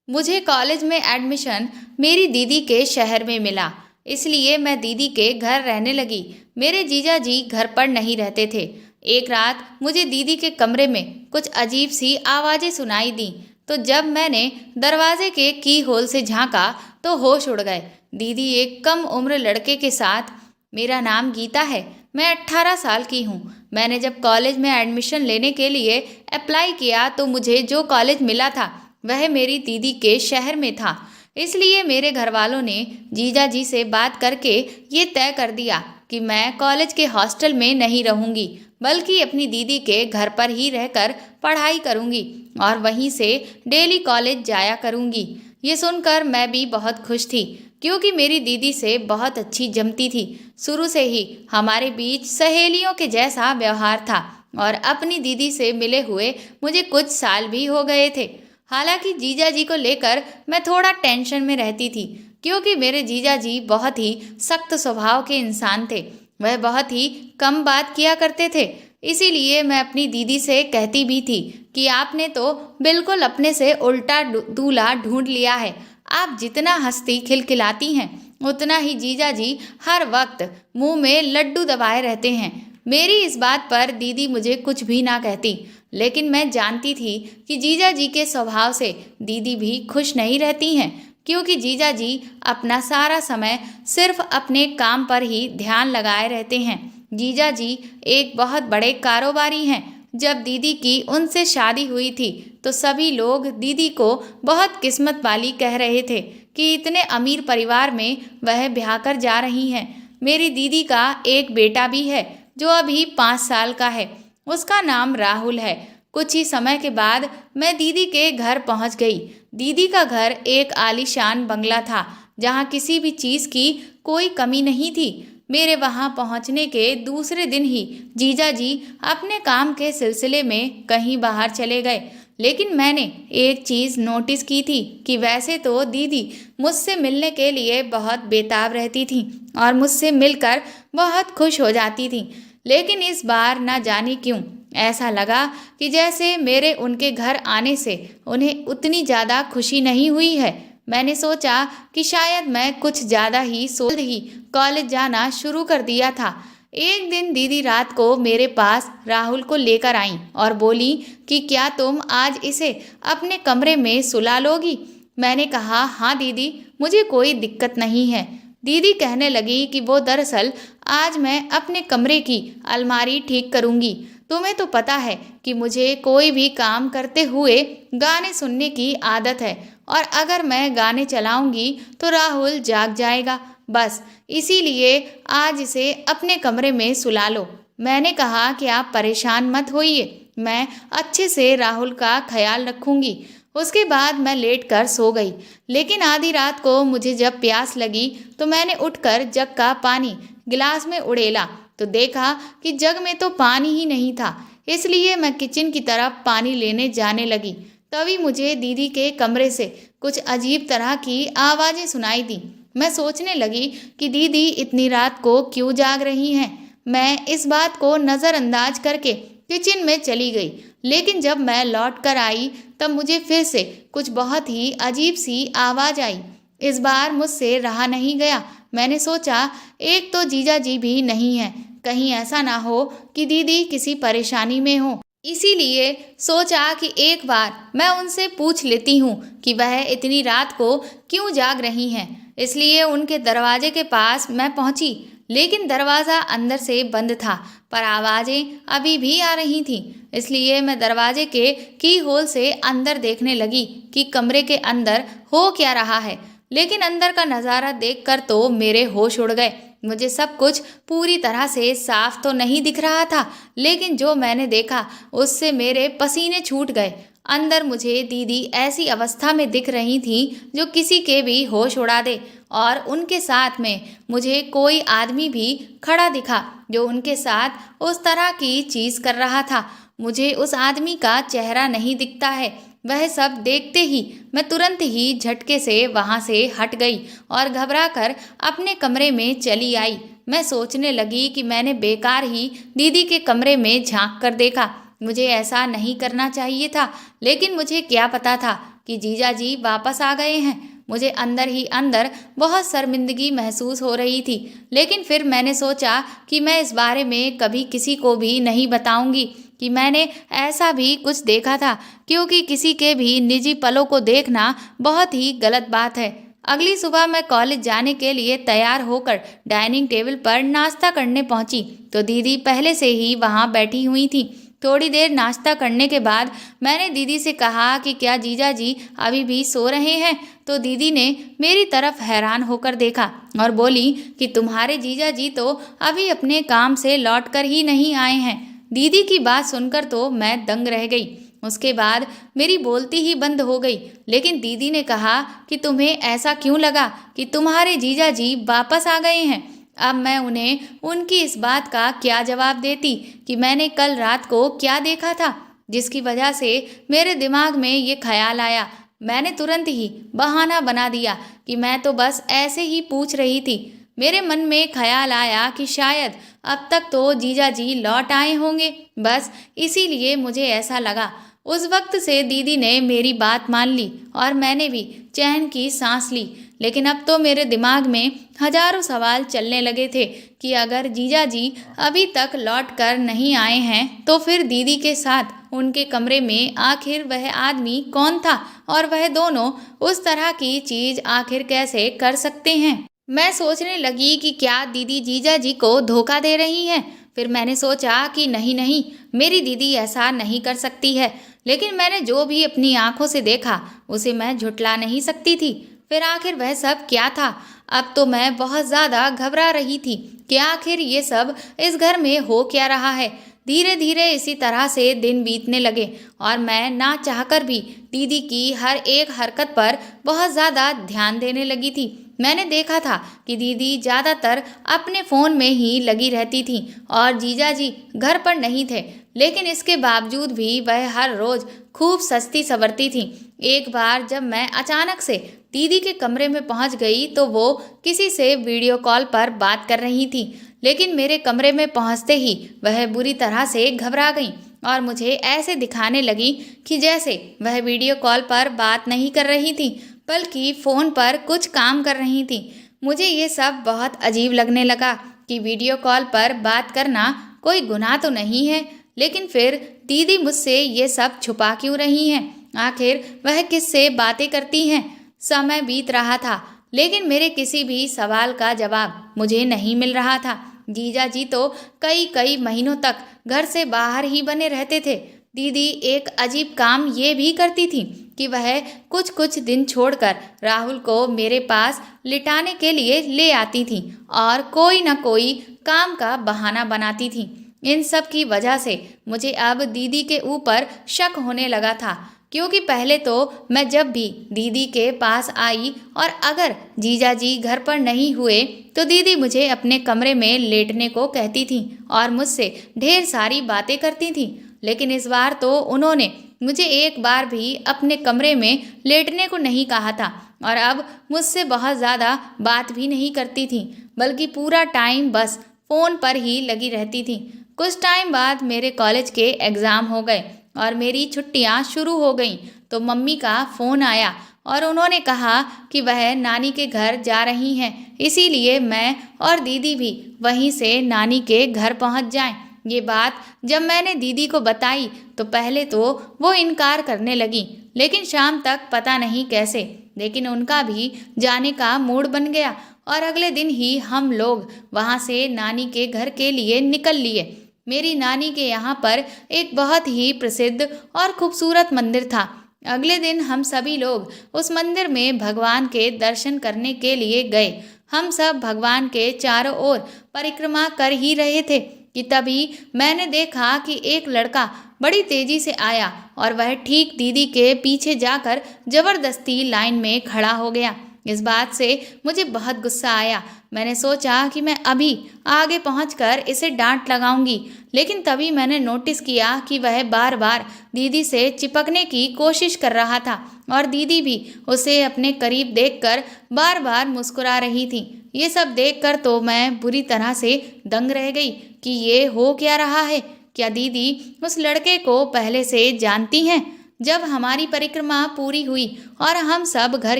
मुझे कॉलेज में एडमिशन मेरी दीदी के शहर में मिला, इसलिए मैं दीदी के घर रहने लगी। मेरे जीजा जी घर पर नहीं रहते थे। एक रात मुझे दीदी के कमरे में कुछ अजीब सी आवाज़ें सुनाई दी। तो जब मैंने दरवाजे के की होल से झांका तो होश उड़ गए। दीदी एक कम उम्र लड़के के साथ। मेरा नाम गीता है, मैं 18 साल की हूँ। मैंने जब कॉलेज में एडमिशन लेने के लिए अप्लाई किया तो मुझे जो कॉलेज मिला था वह मेरी दीदी के शहर में था। इसलिए मेरे घर वालों ने जीजा जी से बात करके ये तय कर दिया कि मैं कॉलेज के हॉस्टल में नहीं रहूंगी, बल्कि अपनी दीदी के घर पर ही रहकर पढ़ाई करूंगी और वहीं से डेली कॉलेज जाया करूंगी। ये सुनकर मैं भी बहुत खुश थी, क्योंकि मेरी दीदी से बहुत अच्छी जमती थी। शुरू से ही हमारे बीच सहेलियों के जैसा व्यवहार था और अपनी दीदी से मिले हुए मुझे कुछ साल भी हो गए थे। हालांकि जीजा जी को लेकर मैं थोड़ा टेंशन में रहती थी, क्योंकि मेरे जीजा जी बहुत ही सख्त स्वभाव के इंसान थे। वह बहुत ही कम बात किया करते थे। इसीलिए मैं अपनी दीदी से कहती भी थी कि आपने तो बिल्कुल अपने से उल्टा दूल्हा ढूंढ लिया है। आप जितना हंसती खिलखिलाती हैं, उतना ही जीजा जी हर वक्त मुंह में लड्डू दबाए रहते हैं। मेरी इस बात पर दीदी मुझे कुछ भी ना कहती, लेकिन मैं जानती थी कि जीजा जी के स्वभाव से दीदी भी खुश नहीं रहती हैं, क्योंकि जीजा जी अपना सारा समय सिर्फ अपने काम पर ही ध्यान लगाए रहते हैं। जीजा जी एक बहुत बड़े कारोबारी हैं। जब दीदी की उनसे शादी हुई थी तो सभी लोग दीदी को बहुत किस्मत वाली कह रहे थे कि इतने अमीर परिवार में वह ब्याह कर जा रही हैं। मेरी दीदी का एक बेटा भी है जो अभी 5 साल का है। उसका नाम राहुल है। कुछ ही समय के बाद मैं दीदी के घर पहुंच गई। दीदी का घर एक आलीशान बंगला था, जहां किसी भी चीज़ की कोई कमी नहीं थी। मेरे वहां पहुंचने के दूसरे दिन ही जीजा जी अपने काम के सिलसिले में कहीं बाहर चले गए। लेकिन मैंने एक चीज़ नोटिस की थी कि वैसे तो दीदी मुझसे मिलने के लिए बहुत बेताब रहती थी और मुझसे मिलकर बहुत खुश हो जाती थी। लेकिन इस बार ना जाने क्यों ऐसा लगा कि जैसे मेरे उनके घर आने से उन्हें उतनी ज़्यादा खुशी नहीं हुई है। मैंने सोचा कि शायद मैं कुछ ज़्यादा ही सोच ही कॉलेज जाना शुरू कर दिया था। एक दिन दीदी रात को मेरे पास राहुल को लेकर आई और बोली कि क्या तुम आज इसे अपने कमरे में सुला लोगी। मैंने कहा हाँ दीदी, मुझे कोई दिक्कत नहीं है। दीदी कहने लगी कि वो दरअसल आज मैं अपने कमरे की अलमारी ठीक करूंगी। तुम्हें तो पता है कि मुझे कोई भी काम करते हुए गाने सुनने की आदत है, और अगर मैं गाने चलाऊंगी तो राहुल जाग जाएगा। बस इसीलिए आज इसे अपने कमरे में सुला लो। मैंने कहा कि आप परेशान मत होइए, मैं अच्छे से राहुल का ख्याल रखूंगी। उसके बाद मैं लेटकर सो गई। लेकिन आधी रात को मुझे जब प्यास लगी तो मैंने उठकर जग का पानी गिलास में उड़ेला तो देखा कि जग में तो पानी ही नहीं था। इसलिए मैं किचन की तरफ पानी लेने जाने लगी। तभी मुझे दीदी के कमरे से कुछ अजीब तरह की आवाज़ें सुनाई दी। मैं सोचने लगी कि दीदी इतनी रात को क्यों जाग रही हैं। मैं इस बात को नज़रअंदाज करके किचन में चली गई। लेकिन जब मैं लौट कर आई तब मुझे फिर से कुछ बहुत ही अजीब सी आवाज़ आई। इस बार मुझसे रहा नहीं गया। मैंने सोचा एक तो जीजा जी भी नहीं है, कहीं ऐसा ना हो कि दीदी किसी परेशानी में हो। इसीलिए सोचा कि एक बार मैं उनसे पूछ लेती हूँ कि वह इतनी रात को क्यों जाग रही हैं। इसलिए उनके दरवाजे के पास मैं पहुँची, लेकिन दरवाज़ा अंदर से बंद था, पर आवाज़ें अभी भी आ रही थीं। इसलिए मैं दरवाजे के की होल से अंदर देखने लगी कि कमरे के अंदर हो क्या रहा है। लेकिन अंदर का नज़ारा देखकर तो मेरे होश उड़ गए। मुझे सब कुछ पूरी तरह से साफ तो नहीं दिख रहा था, लेकिन जो मैंने देखा उससे मेरे पसीने छूट गए। अंदर मुझे दीदी ऐसी अवस्था में दिख रही थी जो किसी के भी होश उड़ा दे, और उनके साथ में मुझे कोई आदमी भी खड़ा दिखा जो उनके साथ उस तरह की चीज़ कर रहा था। मुझे उस आदमी का चेहरा नहीं दिखता है। वह सब देखते ही मैं तुरंत ही झटके से वहां से हट गई और घबराकर अपने कमरे में चली आई। मैं सोचने लगी कि मैंने बेकार ही दीदी के कमरे में झांक कर देखा। मुझे ऐसा नहीं करना चाहिए था, लेकिन मुझे क्या पता था कि जीजा जी वापस आ गए हैं। मुझे अंदर ही अंदर बहुत शर्मिंदगी महसूस हो रही थी, लेकिन फिर मैंने सोचा कि मैं इस बारे में कभी किसी को भी नहीं बताऊंगी कि मैंने ऐसा भी कुछ देखा था, क्योंकि किसी के भी निजी पलों को देखना बहुत ही गलत बात है। अगली सुबह मैं कॉलेज जाने के लिए तैयार होकर डाइनिंग टेबल पर नाश्ता करने पहुंची तो दीदी पहले से ही वहां बैठी हुई थी। थोड़ी देर नाश्ता करने के बाद मैंने दीदी से कहा कि क्या जीजा जी अभी भी सो रहे हैं, तो दीदी ने मेरी तरफ हैरान होकर देखा और बोली कि तुम्हारे जीजा जी तो अभी अपने काम से लौट कर ही नहीं आए हैं। दीदी की बात सुनकर तो मैं दंग रह गई। उसके बाद मेरी बोलती ही बंद हो गई, लेकिन दीदी ने कहा कि तुम्हें ऐसा क्यों लगा कि तुम्हारे जीजा जी वापस आ गए हैं। अब मैं उन्हें उनकी इस बात का क्या जवाब देती कि मैंने कल रात को क्या देखा था, जिसकी वजह से मेरे दिमाग में ये ख्याल आया। मैंने तुरंत ही बहाना बना दिया कि मैं तो बस ऐसे ही पूछ रही थी। मेरे मन में ख्याल आया कि शायद अब तक तो जीजा जी लौट आए होंगे, बस इसीलिए मुझे ऐसा लगा। उस वक्त से दीदी ने मेरी बात मान ली और मैंने भी चैन की सांस ली। लेकिन अब तो मेरे दिमाग में हजारों सवाल चलने लगे थे कि अगर जीजा जी अभी तक लौट कर नहीं आए हैं तो फिर दीदी के साथ उनके कमरे में आखिर वह आदमी कौन था, और वह दोनों उस तरह की चीज आखिर कैसे कर सकते हैं। मैं सोचने लगी कि क्या दीदी जीजा जी को धोखा दे रही हैं। फिर मैंने सोचा कि नहीं नहीं, मेरी दीदी ऐसा नहीं कर सकती है, लेकिन मैंने जो भी अपनी आंखों से देखा उसे मैं झुठला नहीं सकती थी। फिर आखिर वह सब क्या था? अब तो मैं बहुत ज़्यादा घबरा रही थी कि आखिर ये सब इस घर में हो क्या रहा है। धीरे धीरे इसी तरह से दिन बीतने लगे और मैं ना चाहकर भी दीदी की हर एक हरकत पर बहुत ज़्यादा ध्यान देने लगी थी। मैंने देखा था कि दीदी ज़्यादातर अपने फ़ोन में ही लगी रहती थी और जीजा जी घर पर नहीं थे, लेकिन इसके बावजूद भी वह हर रोज़ खूब सस्ती संवरती थी। एक बार जब मैं अचानक से दीदी के कमरे में पहुंच गई तो वो किसी से वीडियो कॉल पर बात कर रही थी, लेकिन मेरे कमरे में पहुंचते ही वह बुरी तरह से घबरा गई और मुझे ऐसे दिखाने लगी कि जैसे वह वीडियो कॉल पर बात नहीं कर रही थी बल्कि फ़ोन पर कुछ काम कर रही थी। मुझे ये सब बहुत अजीब लगने लगा कि वीडियो कॉल पर बात करना कोई गुनाह तो नहीं है, लेकिन फिर दीदी मुझसे ये सब छुपा क्यों रही हैं? आखिर वह किससे बातें करती हैं? समय बीत रहा था, लेकिन मेरे किसी भी सवाल का जवाब मुझे नहीं मिल रहा था। जीजा जी तो कई कई महीनों तक घर से बाहर ही बने रहते थे। दीदी एक अजीब काम ये भी करती थी कि वह कुछ कुछ दिन छोड़कर राहुल को मेरे पास लिटाने के लिए ले आती थी और कोई न कोई काम का बहाना बनाती थी। इन सब की वजह से मुझे अब दीदी के ऊपर शक होने लगा था, क्योंकि पहले तो मैं जब भी दीदी के पास आई और अगर जीजा जी घर पर नहीं हुए तो दीदी मुझे अपने कमरे में लेटने को कहती थी और मुझसे ढेर सारी बातें करती थी। लेकिन इस बार तो उन्होंने मुझे एक बार भी अपने कमरे में लेटने को नहीं कहा था और अब मुझसे बहुत ज़्यादा बात भी नहीं करती थी, बल्कि पूरा टाइम बस फ़ोन पर ही लगी रहती थी। कुछ टाइम बाद मेरे कॉलेज के एग्ज़ाम हो गए और मेरी छुट्टियां शुरू हो गईं, तो मम्मी का फ़ोन आया और उन्होंने कहा कि वह नानी के घर जा रही हैं, इसीलिए मैं और दीदी भी वहीं से नानी के घर पहुंच जाएं। ये बात जब मैंने दीदी को बताई तो पहले तो वो इनकार करने लगी, लेकिन शाम तक पता नहीं कैसे लेकिन उनका भी जाने का मूड बन गया और अगले दिन ही हम लोग वहाँ से नानी के घर के लिए निकल लिए। मेरी नानी के यहाँ पर एक बहुत ही प्रसिद्ध और खूबसूरत मंदिर था। अगले दिन हम सभी लोग उस मंदिर में भगवान के दर्शन करने के लिए गए। हम सब भगवान के चारों ओर परिक्रमा कर ही रहे थे कि तभी मैंने देखा कि एक लड़का बड़ी तेजी से आया और वह ठीक दीदी के पीछे जाकर जबरदस्ती लाइन में खड़ा हो गया। इस बात से मुझे बहुत गुस्सा आया। मैंने सोचा कि मैं अभी आगे पहुंचकर इसे डांट लगाऊंगी, लेकिन तभी मैंने नोटिस किया कि वह बार बार दीदी से चिपकने की कोशिश कर रहा था और दीदी भी उसे अपने करीब देखकर बार बार मुस्कुरा रही थी। ये सब देखकर तो मैं बुरी तरह से दंग रह गई कि ये हो क्या रहा है। क्या दीदी उस लड़के को पहले से जानती हैं? जब हमारी परिक्रमा पूरी हुई और हम सब घर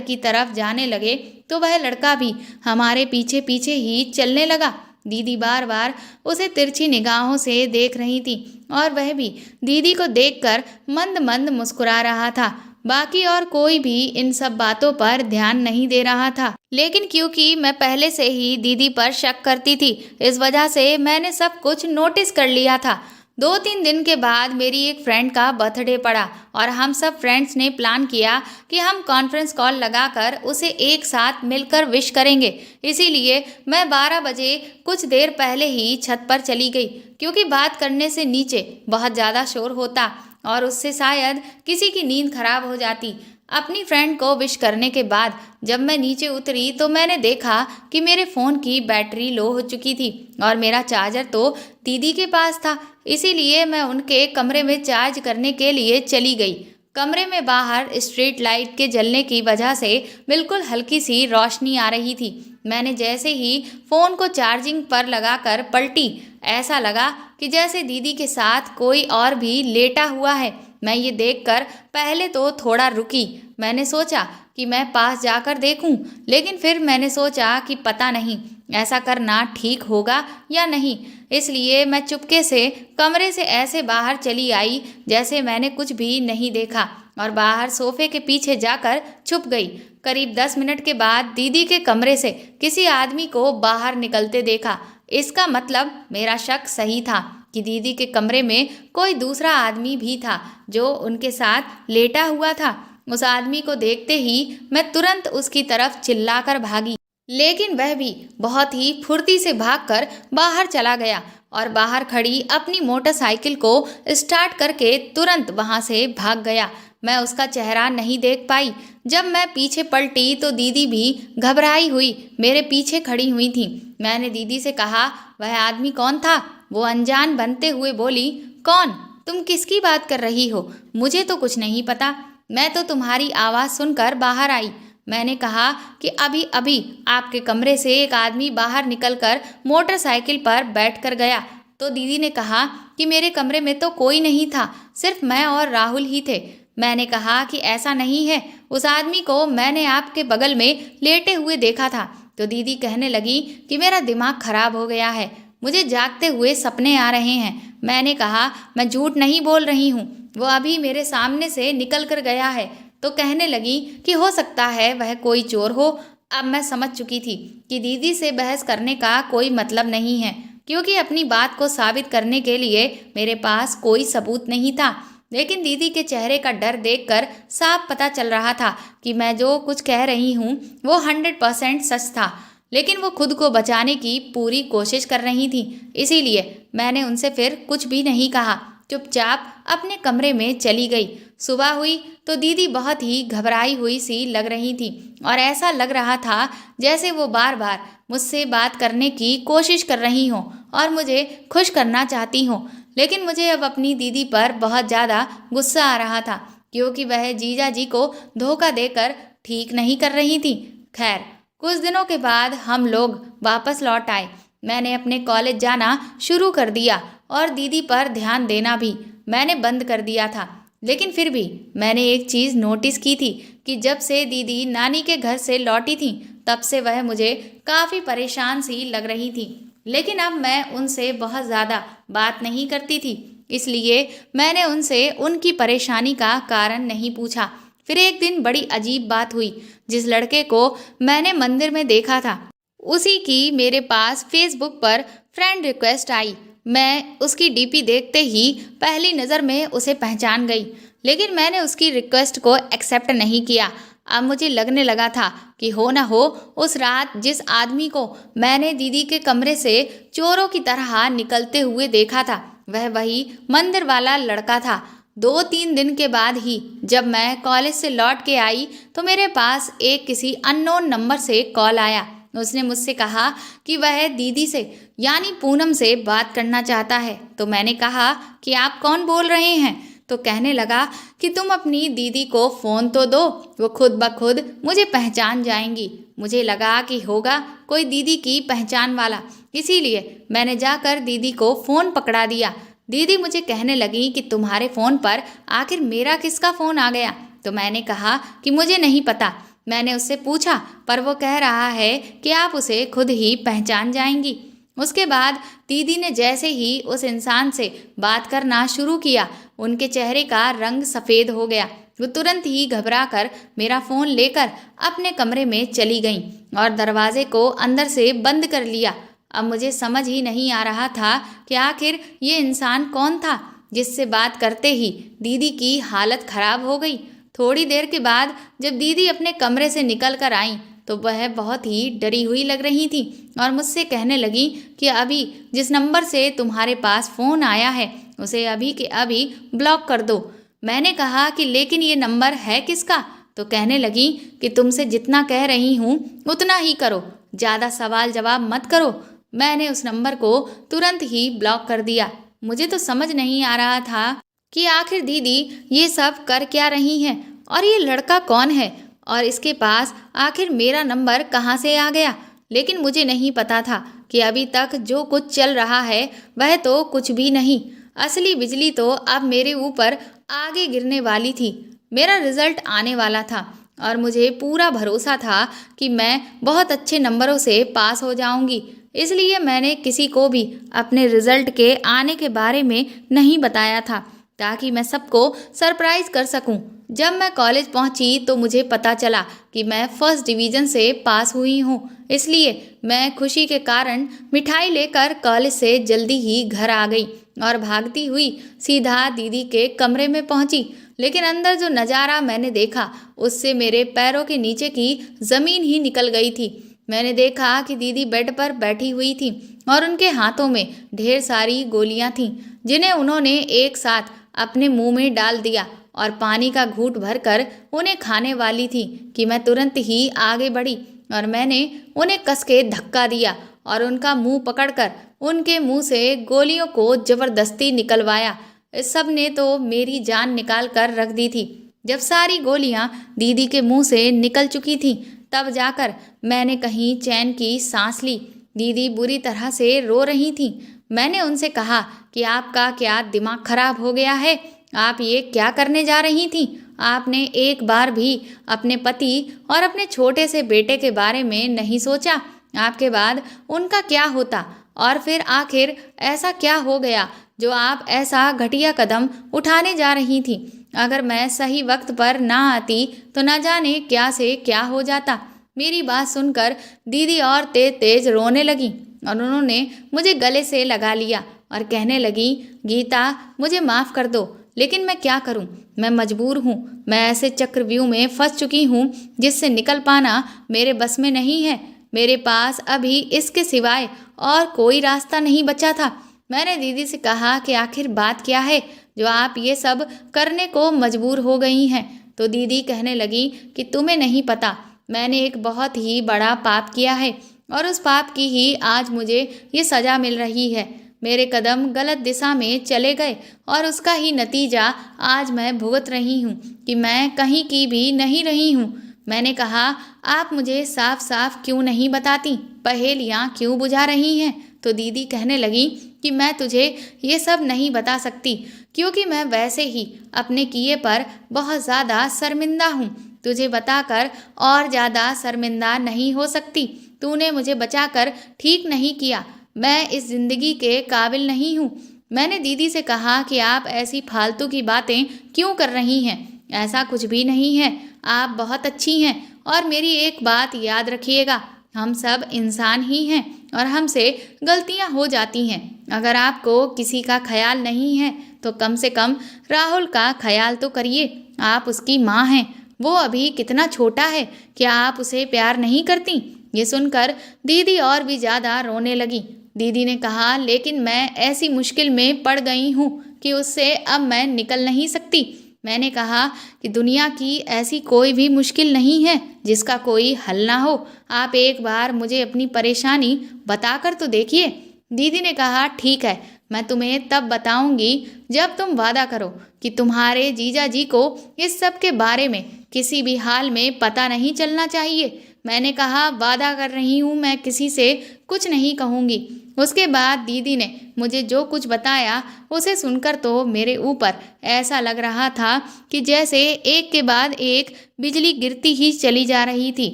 की तरफ जाने लगे तो वह लड़का भी हमारे पीछे पीछे ही चलने लगा। दीदी बार बार उसे तिरछी निगाहों से देख रही थी और वह भी दीदी को देखकर मंद मंद मुस्कुरा रहा था। बाकी और कोई भी इन सब बातों पर ध्यान नहीं दे रहा था, लेकिन क्योंकि मैं पहले से ही दीदी पर शक करती थी, इस वजह से मैंने सब कुछ नोटिस कर लिया था। 2-3 दिन के बाद मेरी एक फ्रेंड का बर्थडे पड़ा और हम सब फ्रेंड्स ने प्लान किया कि हम कॉन्फ्रेंस कॉल लगाकर उसे एक साथ मिलकर विश करेंगे। इसीलिए मैं 12 बजे कुछ देर पहले ही छत पर चली गई, क्योंकि बात करने से नीचे बहुत ज़्यादा शोर होता और उससे शायद किसी की नींद खराब हो जाती। अपनी फ्रेंड को विश करने के बाद जब मैं नीचे उतरी तो मैंने देखा कि मेरे फ़ोन की बैटरी लो हो चुकी थी और मेरा चार्जर तो दीदी के पास था। इसीलिए मैं उनके कमरे में चार्ज करने के लिए चली गई। कमरे में बाहर स्ट्रीट लाइट के जलने की वजह से बिल्कुल हल्की सी रोशनी आ रही थी। मैंने जैसे ही फ़ोन को चार्जिंग पर लगाकर पलटी, ऐसा लगा कि जैसे दीदी के साथ कोई और भी लेटा हुआ है। मैं ये देखकर पहले तो थोड़ा रुकी। मैंने सोचा कि मैं पास जाकर देखूं, लेकिन फिर मैंने सोचा कि पता नहीं ऐसा करना ठीक होगा या नहीं। इसलिए मैं चुपके से कमरे से ऐसे बाहर चली आई जैसे मैंने कुछ भी नहीं देखा और बाहर सोफे के पीछे जाकर छुप गई। करीब 10 मिनट के बाद दीदी के कमरे से किसी आदमी को बाहर निकलते देखा। इसका मतलब मेरा शक सही था कि दीदी के कमरे में कोई दूसरा आदमी भी था जो उनके साथ लेटा हुआ था। उस आदमी को देखते ही मैं तुरंत उसकी तरफ चिल्लाकर भागी, लेकिन वह भी बहुत ही फुर्ती से भागकर बाहर चला गया और बाहर खड़ी अपनी मोटरसाइकिल को स्टार्ट करके तुरंत वहां से भाग गया। मैं उसका चेहरा नहीं देख पाई। जब मैं पीछे पलटी तो दीदी भी घबराई हुई मेरे पीछे खड़ी हुई थी। मैंने दीदी से कहा, वह आदमी कौन था? वो अनजान बनते हुए बोली, कौन? तुम किसकी बात कर रही हो? मुझे तो कुछ नहीं पता। मैं तो तुम्हारी आवाज़ सुनकर बाहर आई। मैंने कहा कि अभी अभी आपके कमरे से एक आदमी बाहर निकलकर मोटरसाइकिल पर बैठ कर गया। तो दीदी ने कहा कि मेरे कमरे में तो कोई नहीं था, सिर्फ मैं और राहुल ही थे। मैंने कहा कि ऐसा नहीं है, उस आदमी को मैंने आपके बगल में लेटे हुए देखा था। तो दीदी कहने लगी कि मेरा दिमाग खराब हो गया है, मुझे जागते हुए सपने आ रहे हैं। मैंने कहा मैं झूठ नहीं बोल रही हूँ, वो अभी मेरे सामने से निकल कर गया है। तो कहने लगी कि हो सकता है वह कोई चोर हो। अब मैं समझ चुकी थी कि दीदी से बहस करने का कोई मतलब नहीं है, क्योंकि अपनी बात को साबित करने के लिए मेरे पास कोई सबूत नहीं था। लेकिन दीदी के चेहरे का डर देखकर साफ पता चल रहा था कि मैं जो कुछ कह रही हूँ वो 100% सच था, लेकिन वो खुद को बचाने की पूरी कोशिश कर रही थी। इसीलिए मैंने उनसे फिर कुछ भी नहीं कहा, चुपचाप अपने कमरे में चली गई। सुबह हुई तो दीदी बहुत ही घबराई हुई सी लग रही थी और ऐसा लग रहा था जैसे वो बार बार मुझसे बात करने की कोशिश कर रही हो और मुझे खुश करना चाहती हो। लेकिन मुझे अब अपनी दीदी पर बहुत ज़्यादा गुस्सा आ रहा था, क्योंकि वह जीजा जी को धोखा देकर ठीक नहीं कर रही थी। खैर, कुछ दिनों के बाद हम लोग वापस लौट आए। मैंने अपने कॉलेज जाना शुरू कर दिया और दीदी पर ध्यान देना भी मैंने बंद कर दिया था। लेकिन फिर भी मैंने एक चीज़ नोटिस की थी कि जब से दीदी नानी के घर से लौटी थी तब से वह मुझे काफ़ी परेशान सी लग रही थी। लेकिन अब मैं उनसे बहुत ज़्यादा बात नहीं करती थी, इसलिए मैंने उनसे उनकी परेशानी का कारण नहीं पूछा। फिर एक दिन बड़ी अजीब बात हुई। जिस लड़के को मैंने मंदिर में देखा था उसी की मेरे पास फेसबुक पर फ्रेंड रिक्वेस्ट आई। मैं उसकी डीपी देखते ही पहली नज़र में उसे पहचान गई, लेकिन मैंने उसकी रिक्वेस्ट को एक्सेप्ट नहीं किया। अब मुझे लगने लगा था कि हो ना हो उस रात जिस आदमी को मैंने दीदी के कमरे से चोरों की तरह निकलते हुए देखा था वह वही मंदिर वाला लड़का था। 2-3 दिन के बाद ही जब मैं कॉलेज से लौट के आई तो मेरे पास एक किसी अननोन नंबर से कॉल आया। उसने मुझसे कहा कि वह दीदी से यानी पूनम से बात करना चाहता है। तो मैंने कहा कि आप कौन बोल रहे हैं? तो कहने लगा कि तुम अपनी दीदी को फ़ोन तो दो, वो खुद ब खुद मुझे पहचान जाएंगी। मुझे लगा कि होगा कोई दीदी की पहचान वाला, इसीलिए मैंने जाकर दीदी को फ़ोन पकड़ा दिया। दीदी मुझे कहने लगी कि तुम्हारे फ़ोन पर आखिर मेरा किसका फ़ोन आ गया। तो मैंने कहा कि मुझे नहीं पता। मैंने उससे पूछा पर वो कह रहा है कि आप उसे खुद ही पहचान जाएंगी। उसके बाद दीदी ने जैसे ही उस इंसान से बात करना शुरू किया, उनके चेहरे का रंग सफ़ेद हो गया। वो तुरंत ही घबरा कर मेरा फ़ोन लेकर अपने कमरे में चली गईं और दरवाजे को अंदर से बंद कर लिया। अब मुझे समझ ही नहीं आ रहा था कि आखिर ये इंसान कौन था जिससे बात करते ही दीदी की हालत खराब हो गई। थोड़ी देर के बाद जब दीदी अपने कमरे से निकल कर आईं तो वह बहुत ही डरी हुई लग रही थी और मुझसे कहने लगी कि अभी जिस नंबर से तुम्हारे पास फ़ोन आया है उसे अभी के अभी ब्लॉक कर दो। मैंने कहा कि लेकिन ये नंबर है किसका? तो कहने लगी कि तुमसे जितना कह रही हूँ उतना ही करो, ज़्यादा सवाल जवाब मत करो। मैंने उस नंबर को तुरंत ही ब्लॉक कर दिया। मुझे तो समझ नहीं आ रहा था कि आखिर दीदी ये सब कर क्या रही हैं और ये लड़का कौन है और इसके पास आखिर मेरा नंबर कहाँ से आ गया। लेकिन मुझे नहीं पता था कि अभी तक जो कुछ चल रहा है वह तो कुछ भी नहीं। असली बिजली तो अब मेरे ऊपर आगे गिरने वाली थी। मेरा रिजल्ट आने वाला था और मुझे पूरा भरोसा था कि मैं बहुत अच्छे नंबरों से पास हो जाऊंगी। इसलिए मैंने किसी को भी अपने रिजल्ट के आने के बारे में नहीं बताया था ताकि मैं सबको सरप्राइज कर सकूं। जब मैं कॉलेज पहुंची तो मुझे पता चला कि मैं फर्स्ट डिवीज़न से पास हुई हूं। इसलिए मैं खुशी के कारण मिठाई लेकर कॉलेज से जल्दी ही घर आ गई और भागती हुई सीधा दीदी के कमरे में पहुंची। लेकिन अंदर जो नज़ारा मैंने देखा उससे मेरे पैरों के नीचे की ज़मीन ही निकल गई थी। मैंने देखा कि दीदी बेड पर बैठी हुई थी और उनके हाथों में ढेर सारी गोलियां थीं जिन्हें उन्होंने एक साथ अपने मुंह में डाल दिया और पानी का घूंट भरकर उन्हें खाने वाली थी कि मैं तुरंत ही आगे बढ़ी और मैंने उन्हें कस के धक्का दिया और उनका मुंह पकड़कर उनके मुंह से गोलियों को जबरदस्ती निकलवाया। इस सब ने तो मेरी जान निकाल कर रख दी थी। जब सारी गोलियां दीदी के मुंह से निकल चुकी थीं तब जाकर मैंने कहीं चैन की सांस ली। दीदी बुरी तरह से रो रही थीं। मैंने उनसे कहा कि आपका क्या दिमाग खराब हो गया है? आप ये क्या करने जा रही थीं? आपने एक बार भी अपने पति और अपने छोटे से बेटे के बारे में नहीं सोचा? आपके बाद उनका क्या होता? और फिर आखिर ऐसा क्या हो गया जो आप ऐसा घटिया कदम उठाने जा रही थीं? अगर मैं सही वक्त पर ना आती तो न जाने क्या से क्या हो जाता। मेरी बात सुनकर दीदी और तेज तेज रोने लगी और उन्होंने मुझे गले से लगा लिया और कहने लगी, गीता मुझे माफ़ कर दो, लेकिन मैं क्या करूं? मैं मजबूर हूं। मैं ऐसे चक्रव्यूह में फंस चुकी हूं जिससे निकल पाना मेरे बस में नहीं है। मेरे पास अभी इसके सिवाय और कोई रास्ता नहीं बचा था। मैंने दीदी से कहा कि आखिर बात क्या है जो आप ये सब करने को मजबूर हो गई हैं। तो दीदी कहने लगी कि तुम्हें नहीं पता, मैंने एक बहुत ही बड़ा पाप किया है और उस पाप की ही आज मुझे ये सज़ा मिल रही है। मेरे कदम गलत दिशा में चले गए और उसका ही नतीजा आज मैं भुगत रही हूँ कि मैं कहीं की भी नहीं रही हूँ। मैंने कहा, आप मुझे साफ साफ क्यों नहीं बताती? पहेलियाँ क्यों बुझा रही हैं? तो दीदी कहने लगी कि मैं तुझे ये सब नहीं बता सकती क्योंकि मैं वैसे ही अपने किए पर बहुत ज़्यादा शर्मिंदा हूँ। तुझे बताकर और ज़्यादा शर्मिंदा नहीं हो सकती। तूने मुझे बचाकर ठीक नहीं किया। मैं इस ज़िंदगी के काबिल नहीं हूँ। मैंने दीदी से कहा कि आप ऐसी फालतू की बातें क्यों कर रही हैं? ऐसा कुछ भी नहीं है। आप बहुत अच्छी हैं और मेरी एक बात याद रखिएगा, हम सब इंसान ही हैं और हमसे गलतियां हो जाती हैं। अगर आपको किसी का ख्याल नहीं है तो कम से कम राहुल का ख्याल तो करिए। आप उसकी माँ हैं। वो अभी कितना छोटा है, क्या आप उसे प्यार नहीं करती? ये सुनकर दीदी और भी ज़्यादा रोने लगी। दीदी ने कहा, लेकिन मैं ऐसी मुश्किल में पड़ गई हूँ कि उससे अब मैं निकल नहीं सकती। मैंने कहा कि दुनिया की ऐसी कोई भी मुश्किल नहीं है जिसका कोई हल ना हो। आप एक बार मुझे अपनी परेशानी बताकर तो देखिए। दीदी ने कहा, ठीक है, मैं तुम्हें तब बताऊंगी जब तुम वादा करो कि तुम्हारे जीजा जी को इस सब के बारे में किसी भी हाल में पता नहीं चलना चाहिए। मैंने कहा, वादा कर रही हूँ, मैं किसी से कुछ नहीं कहूँगी। उसके बाद दीदी ने मुझे जो कुछ बताया उसे सुनकर तो मेरे ऊपर ऐसा लग रहा था कि जैसे एक के बाद एक बिजली गिरती ही चली जा रही थी।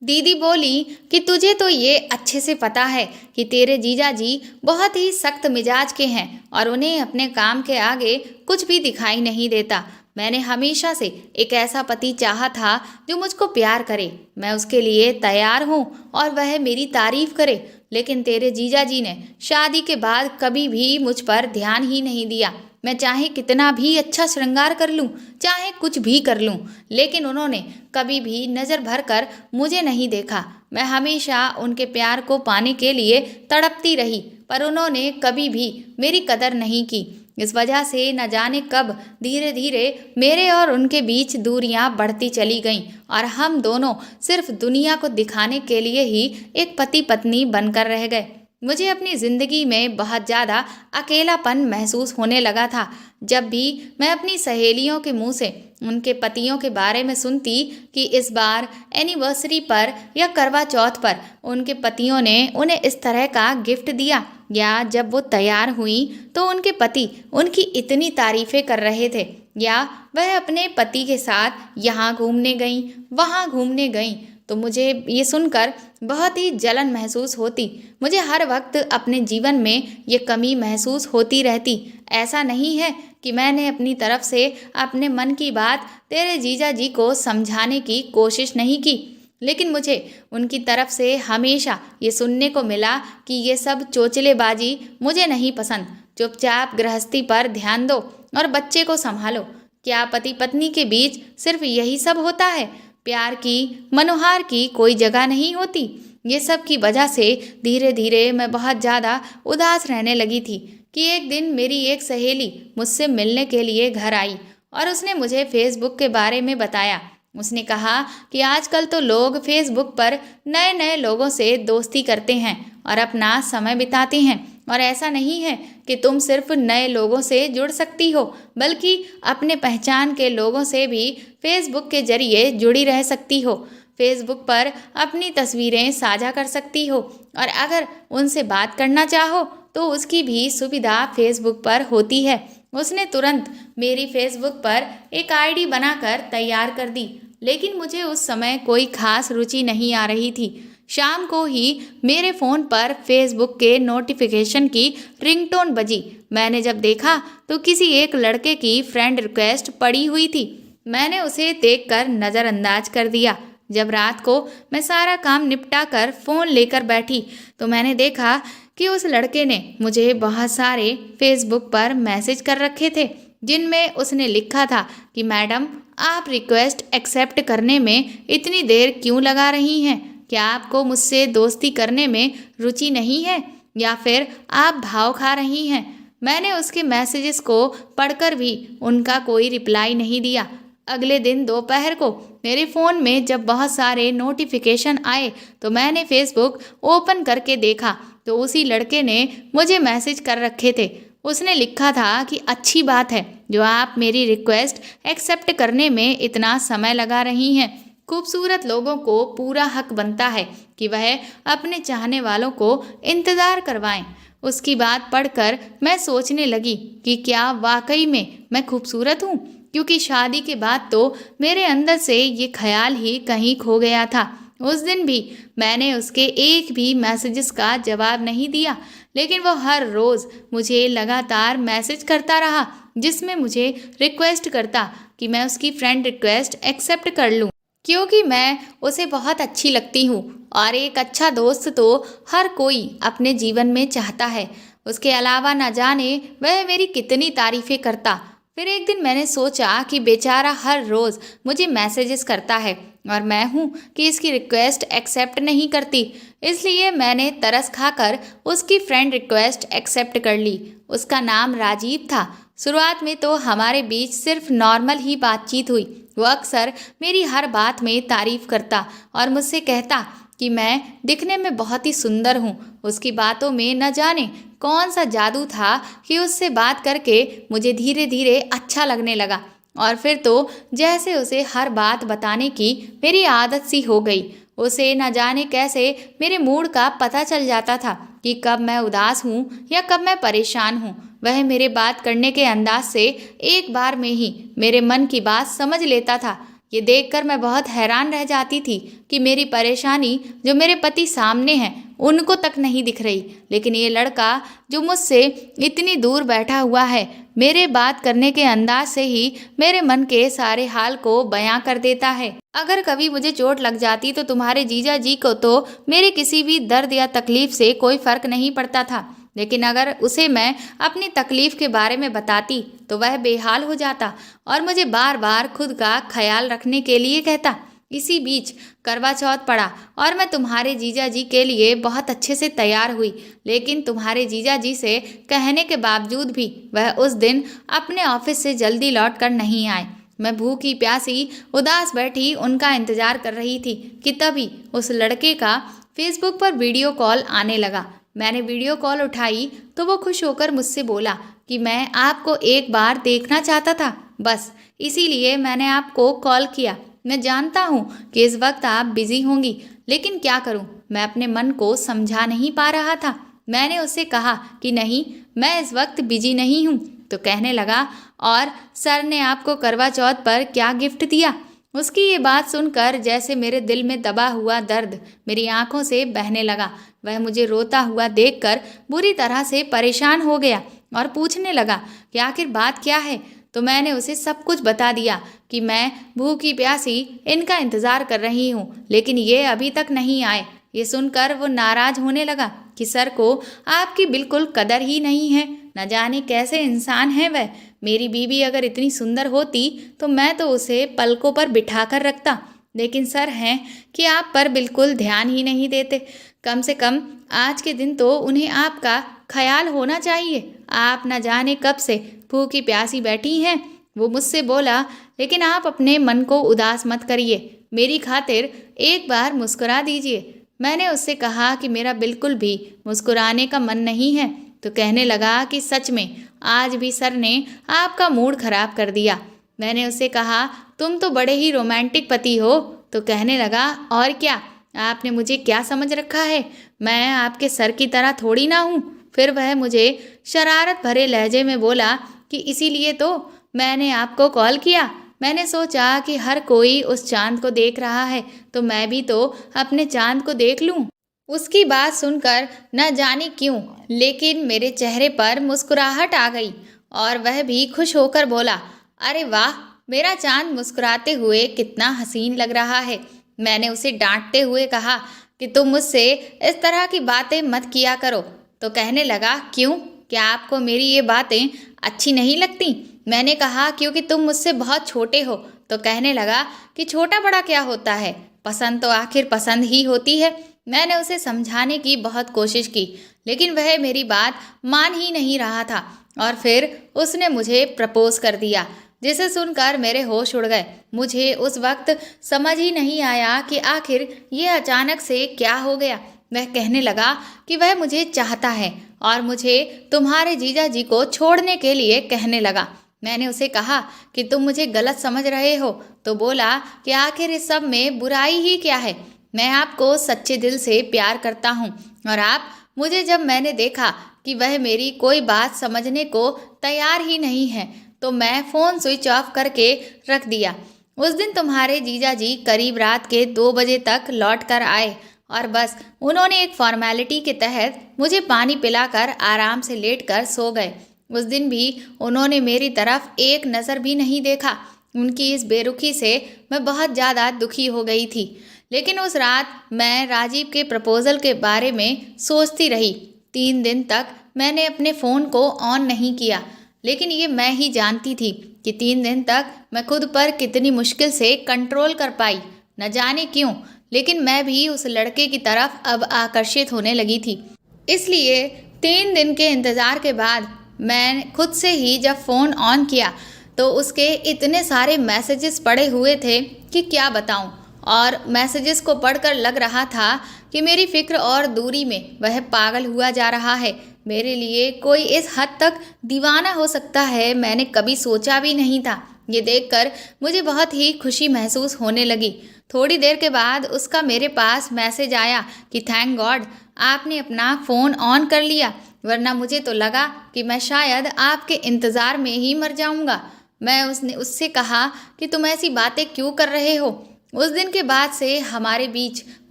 दीदी बोली कि तुझे तो ये अच्छे से पता है कि तेरे जीजा जी बहुत ही सख्त मिजाज के हैं और उन्हें अपने काम के आगे कुछ भी दिखाई नहीं देता। मैंने हमेशा से एक ऐसा पति चाहा था जो मुझको प्यार करे। मैं उसके लिए तैयार हूँ और वह मेरी तारीफ करे, लेकिन तेरे जीजा जी ने शादी के बाद कभी भी मुझ पर ध्यान ही नहीं दिया। मैं चाहे कितना भी अच्छा श्रृंगार कर लूं, चाहे कुछ भी कर लूं, लेकिन उन्होंने कभी भी नज़र भर कर मुझे नहीं देखा। मैं हमेशा उनके प्यार को पाने के लिए तड़पती रही, पर उन्होंने कभी भी मेरी कदर नहीं की। इस वजह से न जाने कब धीरे धीरे मेरे और उनके बीच दूरियां बढ़ती चली गईं और हम दोनों सिर्फ दुनिया को दिखाने के लिए ही एक पति पत्नी बनकर रह गए। मुझे अपनी ज़िंदगी में बहुत ज़्यादा अकेलापन महसूस होने लगा था। जब भी मैं अपनी सहेलियों के मुंह से उनके पतियों के बारे में सुनती कि इस बार एनिवर्सरी पर या करवा चौथ पर उनके पतियों ने उन्हें इस तरह का गिफ्ट दिया, या जब वो तैयार हुई तो उनके पति उनकी इतनी तारीफ़ें कर रहे थे, या वह अपने पति के साथ यहाँ घूमने गईं वहाँ घूमने गईं, तो मुझे ये सुनकर बहुत ही जलन महसूस होती। मुझे हर वक्त अपने जीवन में ये कमी महसूस होती रहती। ऐसा नहीं है कि मैंने अपनी तरफ से अपने मन की बात तेरे जीजा जी को समझाने की कोशिश नहीं की, लेकिन मुझे उनकी तरफ से हमेशा ये सुनने को मिला कि ये सब चोचलेबाजी मुझे नहीं पसंद। चुपचाप गृहस्थी पर ध्यान दो और बच्चे को संभालो। क्या पति पत्नी के बीच सिर्फ यही सब होता है? प्यार की, मनोहार की कोई जगह नहीं होती? ये सब की वजह से धीरे धीरे मैं बहुत ज़्यादा उदास रहने लगी थी कि एक दिन मेरी एक सहेली मुझसे मिलने के लिए घर आई और उसने मुझे फेसबुक के बारे में बताया। उसने कहा कि आजकल तो लोग फेसबुक पर नए नए लोगों से दोस्ती करते हैं और अपना समय बिताते हैं, और ऐसा नहीं है कि तुम सिर्फ नए लोगों से जुड़ सकती हो, बल्कि अपने पहचान के लोगों से भी फेसबुक के जरिए जुड़ी रह सकती हो। फेसबुक पर अपनी तस्वीरें साझा कर सकती हो और अगर उनसे बात करना चाहो तो उसकी भी सुविधा फेसबुक पर होती है। उसने तुरंत मेरी फेसबुक पर एक आईडी बनाकर तैयार कर दी, लेकिन मुझे उस समय कोई खास रुचि नहीं आ रही थी। शाम को ही मेरे फ़ोन पर फेसबुक के नोटिफिकेशन की रिंगटोन बजी। मैंने जब देखा तो किसी एक लड़के की फ्रेंड रिक्वेस्ट पड़ी हुई थी। मैंने उसे देखकर नज़रअंदाज कर दिया। जब रात को मैं सारा काम निपटा कर फ़ोन लेकर बैठी तो मैंने देखा कि उस लड़के ने मुझे बहुत सारे फेसबुक पर मैसेज कर रखे थे, जिनमें उसने लिखा था कि मैडम, आप रिक्वेस्ट एक्सेप्ट करने में इतनी देर क्यों लगा रही हैं? क्या आपको मुझसे दोस्ती करने में रुचि नहीं है, या फिर आप भाव खा रही हैं? मैंने उसके मैसेजेस को पढ़कर भी उनका कोई रिप्लाई नहीं दिया। अगले दिन दोपहर को मेरे फ़ोन में जब बहुत सारे नोटिफिकेशन आए तो मैंने फेसबुक ओपन करके देखा तो उसी लड़के ने मुझे मैसेज कर रखे थे। उसने लिखा था कि अच्छी बात है जो आप मेरी रिक्वेस्ट एक्सेप्ट करने में इतना समय लगा रही हैं। खूबसूरत लोगों को पूरा हक बनता है कि वह अपने चाहने वालों को इंतज़ार करवाएं। उसकी बात पढ़कर मैं सोचने लगी कि क्या वाकई में मैं खूबसूरत हूँ, क्योंकि शादी के बाद तो मेरे अंदर से ये ख्याल ही कहीं खो गया था। उस दिन भी मैंने उसके एक भी मैसेजेस का जवाब नहीं दिया, लेकिन वो हर रोज़ मुझे लगातार मैसेज करता रहा जिसमें मुझे रिक्वेस्ट करता कि मैं उसकी फ्रेंड रिक्वेस्ट एक्सेप्ट कर लूँ, क्योंकि मैं उसे बहुत अच्छी लगती हूँ और एक अच्छा दोस्त तो हर कोई अपने जीवन में चाहता है। उसके अलावा न जाने वह मेरी कितनी तारीफ़ें करता। फिर एक दिन मैंने सोचा कि बेचारा हर रोज़ मुझे मैसेजेस करता है और मैं हूँ कि इसकी रिक्वेस्ट एक्सेप्ट नहीं करती, इसलिए मैंने तरस खाकर उसकी फ्रेंड रिक्वेस्ट एक्सेप्ट कर ली। उसका नाम राजीव था। शुरुआत में तो हमारे बीच सिर्फ नॉर्मल ही बातचीत हुई। वो अक्सर मेरी हर बात में तारीफ़ करता और मुझसे कहता कि मैं दिखने में बहुत ही सुंदर हूँ। उसकी बातों में न जाने कौन सा जादू था कि उससे बात करके मुझे धीरे धीरे अच्छा लगने लगा और फिर तो जैसे उसे हर बात बताने की मेरी आदत सी हो गई। उसे न जाने कैसे मेरे मूड का पता चल जाता था कि कब मैं उदास हूँ या कब मैं परेशान हूँ। वह मेरे बात करने के अंदाज से एक बार में ही मेरे मन की बात समझ लेता था। ये देखकर मैं बहुत हैरान रह जाती थी कि मेरी परेशानी जो मेरे पति सामने है उनको तक नहीं दिख रही, लेकिन ये लड़का जो मुझसे इतनी दूर बैठा हुआ है मेरे बात करने के अंदाज से ही मेरे मन के सारे हाल को बयां कर देता है। अगर कभी मुझे चोट लग जाती तो तुम्हारे जीजा जी को तो मेरे किसी भी दर्द या तकलीफ से कोई फर्क नहीं पड़ता था, लेकिन अगर उसे मैं अपनी तकलीफ के बारे में बताती तो वह बेहाल हो जाता और मुझे बार बार खुद का ख्याल रखने के लिए कहता। इसी बीच करवा चौथ पड़ा और मैं तुम्हारे जीजा जी के लिए बहुत अच्छे से तैयार हुई, लेकिन तुम्हारे जीजा जी से कहने के बावजूद भी वह उस दिन अपने ऑफिस से जल्दी लौट कर नहीं आए। मैं भूखी प्यासी उदास बैठी उनका इंतजार कर रही थी कि तभी उस लड़के का फेसबुक पर वीडियो कॉल आने लगा। मैंने वीडियो कॉल उठाई तो वो खुश होकर मुझसे बोला कि मैं आपको एक बार देखना चाहता था, बस इसीलिए मैंने आपको कॉल किया। मैं जानता हूँ कि इस वक्त आप बिजी होंगी, लेकिन क्या करूँ, मैं अपने मन को समझा नहीं पा रहा था। मैंने उससे कहा कि नहीं, मैं इस वक्त बिजी नहीं हूँ। तो कहने लगा, और सर ने आपको करवा चौथ पर क्या गिफ्ट दिया? उसकी ये बात सुनकर जैसे मेरे दिल में दबा हुआ दर्द मेरी आंखों से बहने लगा। वह मुझे रोता हुआ देखकर बुरी तरह से परेशान हो गया और पूछने लगा कि आखिर बात क्या है। तो मैंने उसे सब कुछ बता दिया कि मैं भूखी प्यासी इनका इंतज़ार कर रही हूँ, लेकिन ये अभी तक नहीं आए। ये सुनकर वो नाराज होने लगा कि सर को आपकी बिल्कुल कदर ही नहीं है, न जाने कैसे इंसान है वह। मेरी बीवी अगर इतनी सुंदर होती तो मैं तो उसे पलकों पर बिठा कर रखता, लेकिन सर हैं कि आप पर बिल्कुल ध्यान ही नहीं देते। कम से कम आज के दिन तो उन्हें आपका ख्याल होना चाहिए। आप न जाने कब से भूखी प्यासी बैठी हैं। वो मुझसे बोला, लेकिन आप अपने मन को उदास मत करिए, मेरी खातिर एक बार मुस्कुरा दीजिए। मैंने उससे कहा कि मेरा बिल्कुल भी मुस्कुराने का मन नहीं है। तो कहने लगा कि सच में आज भी सर ने आपका मूड खराब कर दिया। मैंने उससे कहा, तुम तो बड़े ही रोमांटिक पति हो। तो कहने लगा, और क्या, आपने मुझे क्या समझ रखा है, मैं आपके सर की तरह थोड़ी ना हूँ। फिर वह मुझे शरारत भरे लहजे में बोला कि इसीलिए तो मैंने आपको कॉल किया। मैंने सोचा कि हर कोई उस चांद को देख रहा है तो मैं भी तो अपने चांद को देख लूं। उसकी बात सुनकर न जाने क्यों लेकिन मेरे चेहरे पर मुस्कुराहट आ गई और वह भी खुश होकर बोला, अरे वाह, मेरा चांद मुस्कुराते हुए कितना हसीन लग रहा है। मैंने उसे डांटते हुए कहा कि तुम मुझसे इस तरह की बातें मत किया करो। तो कहने लगा, क्यों, क्या आपको मेरी ये बातें अच्छी नहीं लगती? मैंने कहा, क्योंकि तुम मुझसे बहुत छोटे हो। तो कहने लगा कि छोटा बड़ा क्या होता है, पसंद तो आखिर पसंद ही होती है। मैंने उसे समझाने की बहुत कोशिश की, लेकिन वह मेरी बात मान ही नहीं रहा था और फिर उसने मुझे प्रपोज कर दिया, जिसे सुनकर मेरे होश उड़ गए। मुझे उस वक्त समझ ही नहीं आया कि आखिर ये अचानक से क्या हो गया। वह कहने लगा कि वह मुझे चाहता है और मुझे तुम्हारे जीजा जी को छोड़ने के लिए कहने लगा। मैंने उसे कहा कि तुम मुझे गलत समझ रहे हो। तो बोला कि आखिर इस सब में बुराई ही क्या है, मैं आपको सच्चे दिल से प्यार करता हूँ और आप मुझे जब मैंने देखा कि वह मेरी कोई बात समझने को तैयार ही नहीं है तो मैं फ़ोन स्विच ऑफ करके रख दिया। उस दिन तुम्हारे जीजा जी करीब रात के 2 बजे तक लौट कर आए और बस उन्होंने एक फॉर्मेलिटी के तहत मुझे पानी पिलाकर आराम से लेट कर सो गए। उस दिन भी उन्होंने मेरी तरफ एक नज़र भी नहीं देखा। उनकी इस बेरुखी से मैं बहुत ज़्यादा दुखी हो गई थी। लेकिन उस रात मैं राजीव के प्रपोज़ल के बारे में सोचती रही। 3 दिन तक मैंने अपने फ़ोन को ऑन नहीं किया, लेकिन ये मैं ही जानती थी कि 3 दिन तक मैं खुद पर कितनी मुश्किल से कंट्रोल कर पाई। न जाने क्यों, लेकिन मैं भी उस लड़के की तरफ अब आकर्षित होने लगी थी। इसलिए 3 दिन के इंतज़ार के बाद मैं खुद से ही जब फ़ोन ऑन किया तो उसके इतने सारे मैसेजेस पड़े हुए थे कि क्या बताऊं। और मैसेजेस को पढ़कर लग रहा था कि मेरी फ़िक्र और दूरी में वह पागल हुआ जा रहा है। मेरे लिए कोई इस हद तक दीवाना हो सकता है, मैंने कभी सोचा भी नहीं था। ये देखकर मुझे बहुत ही खुशी महसूस होने लगी। थोड़ी देर के बाद उसका मेरे पास मैसेज आया कि थैंक गॉड आपने अपना फ़ोन ऑन कर लिया, वरना मुझे तो लगा कि मैं शायद आपके इंतज़ार में ही मर जाऊंगा। मैं उससे कहा कि तुम ऐसी बातें क्यों कर रहे हो। उस दिन के बाद से हमारे बीच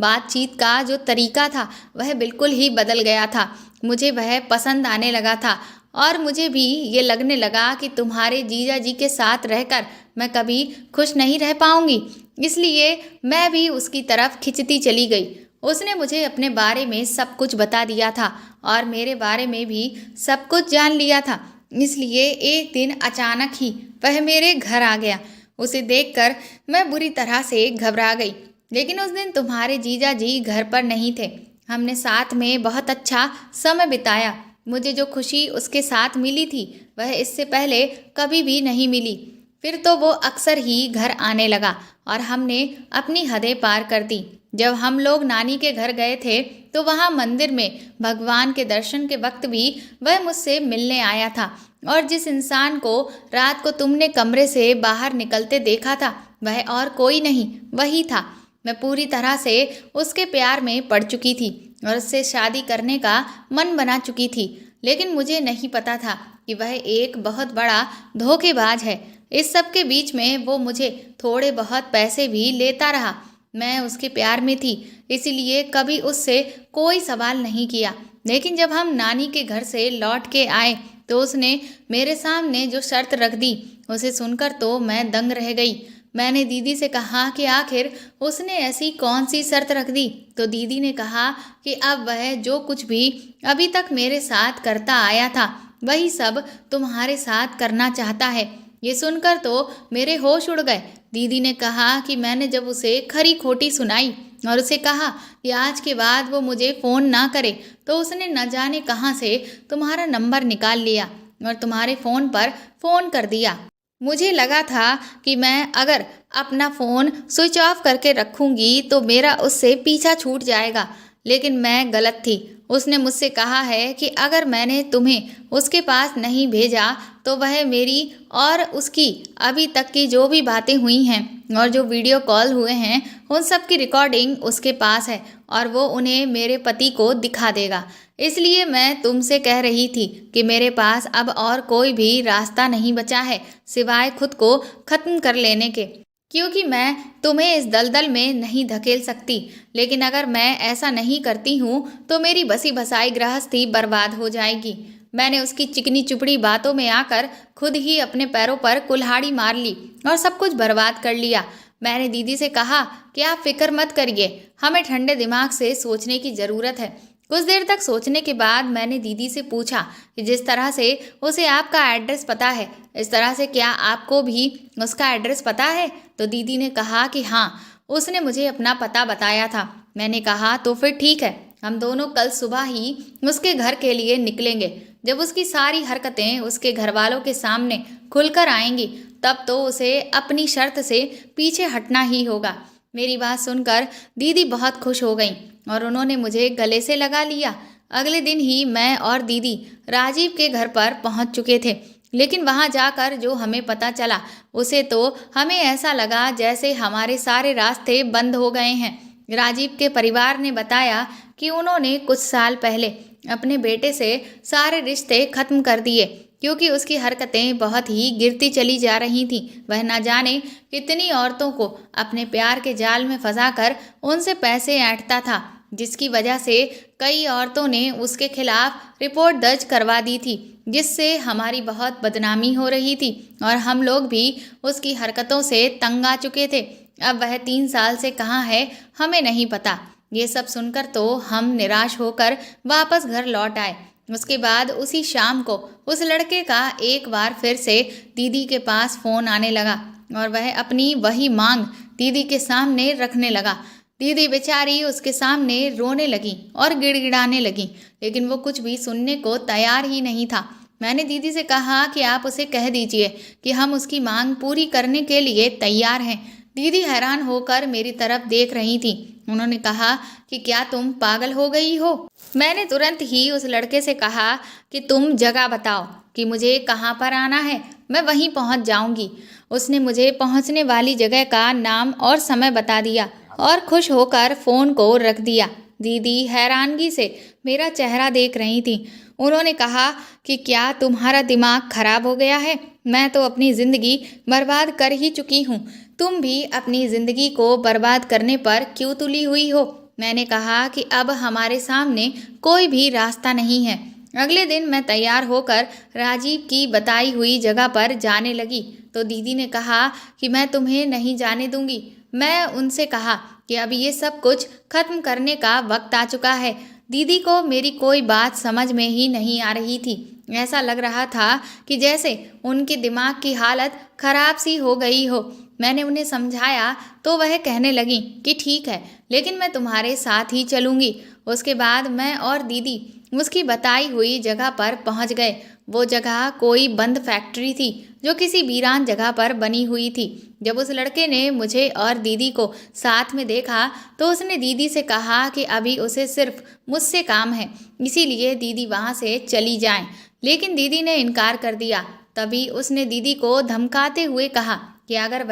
बातचीत का जो तरीका था वह बिल्कुल ही बदल गया था। मुझे वह पसंद आने लगा था और मुझे भी ये लगने लगा कि तुम्हारे जीजा जी के साथ रहकर मैं कभी खुश नहीं रह पाऊंगी। इसलिए मैं भी उसकी तरफ खिंचती चली गई। उसने मुझे अपने बारे में सब कुछ बता दिया था और मेरे बारे में भी सब कुछ जान लिया था। इसलिए एक दिन अचानक ही वह मेरे घर आ गया। उसे देखकर मैं बुरी तरह से घबरा गई। लेकिन उस दिन तुम्हारे जीजा जी घर पर नहीं थे। हमने साथ में बहुत अच्छा समय बिताया। मुझे जो खुशी उसके साथ मिली थी वह इससे पहले कभी भी नहीं मिली। फिर तो वो अक्सर ही घर आने लगा और हमने अपनी हदें पार कर दी। जब हम लोग नानी के घर गए थे तो वहाँ मंदिर में भगवान के दर्शन के वक्त भी वह मुझसे मिलने आया था और जिस इंसान को रात को तुमने कमरे से बाहर निकलते देखा था वह और कोई नहीं, वही था। मैं पूरी तरह से उसके प्यार में पड़ चुकी थी और उससे शादी करने का मन बना चुकी थी। लेकिन मुझे नहीं पता था कि वह एक बहुत बड़ा धोखेबाज है। इस सब के बीच में वो मुझे थोड़े बहुत पैसे भी लेता रहा। मैं उसके प्यार में थी, इसीलिए कभी उससे कोई सवाल नहीं किया। लेकिन जब हम नानी के घर से लौट के आए तो उसने मेरे सामने जो शर्त रख दी उसे सुनकर तो मैं दंग रह गई। मैंने दीदी से कहा कि आखिर उसने ऐसी कौन सी शर्त रख दी। तो दीदी ने कहा कि अब वह जो कुछ भी अभी तक मेरे साथ करता आया था वही सब तुम्हारे साथ करना चाहता है। ये सुनकर तो मेरे होश उड़ गए। दीदी ने कहा कि मैंने जब उसे खरी खोटी सुनाई और उसे कहा कि आज के बाद वो मुझे फ़ोन ना करे तो उसने न जाने कहाँ से तुम्हारा नंबर निकाल लिया और तुम्हारे फ़ोन पर फ़ोन कर दिया। मुझे लगा था कि मैं अगर अपना फ़ोन स्विच ऑफ करके रखूँगी तो मेरा उससे पीछा छूट जाएगा, लेकिन मैं गलत थी। उसने मुझसे कहा है कि अगर मैंने तुम्हें उसके पास नहीं भेजा तो वह मेरी और उसकी अभी तक की जो भी बातें हुई हैं और जो वीडियो कॉल हुए हैं उन सब की रिकॉर्डिंग उसके पास है और वो उन्हें मेरे पति को दिखा देगा। इसलिए मैं तुमसे कह रही थी कि मेरे पास अब और कोई भी रास्ता नहीं बचा है सिवाय खुद को ख़त्म कर लेने के, क्योंकि मैं तुम्हें इस दलदल में नहीं धकेल सकती। लेकिन अगर मैं ऐसा नहीं करती हूँ तो मेरी बसी बसाई गृहस्थी बर्बाद हो जाएगी। मैंने उसकी चिकनी चुपड़ी बातों में आकर खुद ही अपने पैरों पर कुल्हाड़ी मार ली और सब कुछ बर्बाद कर लिया। मैंने दीदी से कहा कि आप फिक्र मत करिए, हमें ठंडे दिमाग से सोचने की ज़रूरत है। कुछ देर तक सोचने के बाद मैंने दीदी से पूछा कि जिस तरह से उसे आपका एड्रेस पता है, इस तरह से क्या आपको भी उसका एड्रेस पता है? तो दीदी ने कहा कि हाँ, उसने मुझे अपना पता बताया था। मैंने कहा तो फिर ठीक है, हम दोनों कल सुबह ही उसके घर के लिए निकलेंगे। जब उसकी सारी हरकतें उसके घर वालों के सामने खुलकर आएंगी तब तो उसे अपनी शर्त से पीछे हटना ही होगा। मेरी बात सुनकर दीदी बहुत खुश हो गई और उन्होंने मुझे गले से लगा लिया। अगले दिन ही मैं और दीदी राजीव के घर पर पहुंच चुके थे। लेकिन वहां जाकर जो हमें पता चला उसे तो हमें ऐसा लगा जैसे हमारे सारे रास्ते बंद हो गए हैं। राजीव के परिवार ने बताया कि उन्होंने कुछ साल पहले अपने बेटे से सारे रिश्ते खत्म कर दिए क्योंकि उसकी हरकतें बहुत ही गिरती चली जा रही थीं। वह न जाने कितनी औरतों को अपने प्यार के जाल में फंसाकर उनसे पैसे ऐंठता था, जिसकी वजह से कई औरतों ने उसके खिलाफ रिपोर्ट दर्ज करवा दी थी, जिससे हमारी बहुत बदनामी हो रही थी और हम लोग भी उसकी हरकतों से तंग आ चुके थे। अब वह 3 साल से कहाँ है हमें नहीं पता। ये सब सुनकर तो हम निराश होकर वापस घर लौट आए। उसके बाद उसी शाम को उस लड़के का एक बार फिर से दीदी के पास फ़ोन आने लगा और वह अपनी वही मांग दीदी के सामने रखने लगा। दीदी बेचारी उसके सामने रोने लगी और गिड़गिड़ाने लगी, लेकिन वो कुछ भी सुनने को तैयार ही नहीं था। मैंने दीदी से कहा कि आप उसे कह दीजिए कि हम उसकी मांग पूरी करने के लिए तैयार हैं। दीदी हैरान होकर मेरी तरफ देख रही थी। उन्होंने कहा कि क्या तुम पागल हो गई हो? मैंने तुरंत ही उस लड़के से कहा कि तुम जगह बताओ कि मुझे कहाँ पर आना है, मैं वहीं पहुँच जाऊँगी। उसने मुझे पहुंचने वाली जगह का नाम और समय बता दिया और खुश होकर फ़ोन को रख दिया। दीदी हैरानगी से मेरा चेहरा देख रही थी। उन्होंने कहा कि क्या तुम्हारा दिमाग खराब हो गया है? मैं तो अपनी ज़िंदगी बर्बाद कर ही चुकी हूँ। तुम भी अपनी ज़िंदगी को बर्बाद करने पर क्यों तुली हुई हो? मैंने कहा कि अब हमारे सामने कोई भी रास्ता नहीं है। अगले दिन मैं तैयार होकर राजीव की बताई हुई जगह पर जाने लगी तो दीदी ने कहा कि मैं तुम्हें नहीं जाने दूंगी। मैं उनसे कहा कि अब ये सब कुछ खत्म करने का वक्त आ चुका है। दीदी को मेरी कोई बात समझ में ही नहीं आ रही थी। ऐसा लग रहा था कि जैसे उनके दिमाग की हालत खराब सी हो गई हो। मैंने उन्हें समझाया तो वह कहने लगी कि ठीक है, लेकिन मैं तुम्हारे साथ ही चलूँगी। उसके बाद मैं और दीदी उसकी बताई हुई जगह पर पहुंच गए। वो जगह कोई बंद फैक्ट्री थी जो किसी वीरान जगह पर बनी हुई थी। जब उस लड़के ने मुझे और दीदी को साथ में देखा तो उसने दीदी से कहा कि अभी उसे सिर्फ मुझसे काम है, इसीलिए दीदी वहाँ से चली जाए। लेकिन दीदी ने इनकार कर दिया। तभी उसने दीदी को धमकाते हुए कहा कि अगर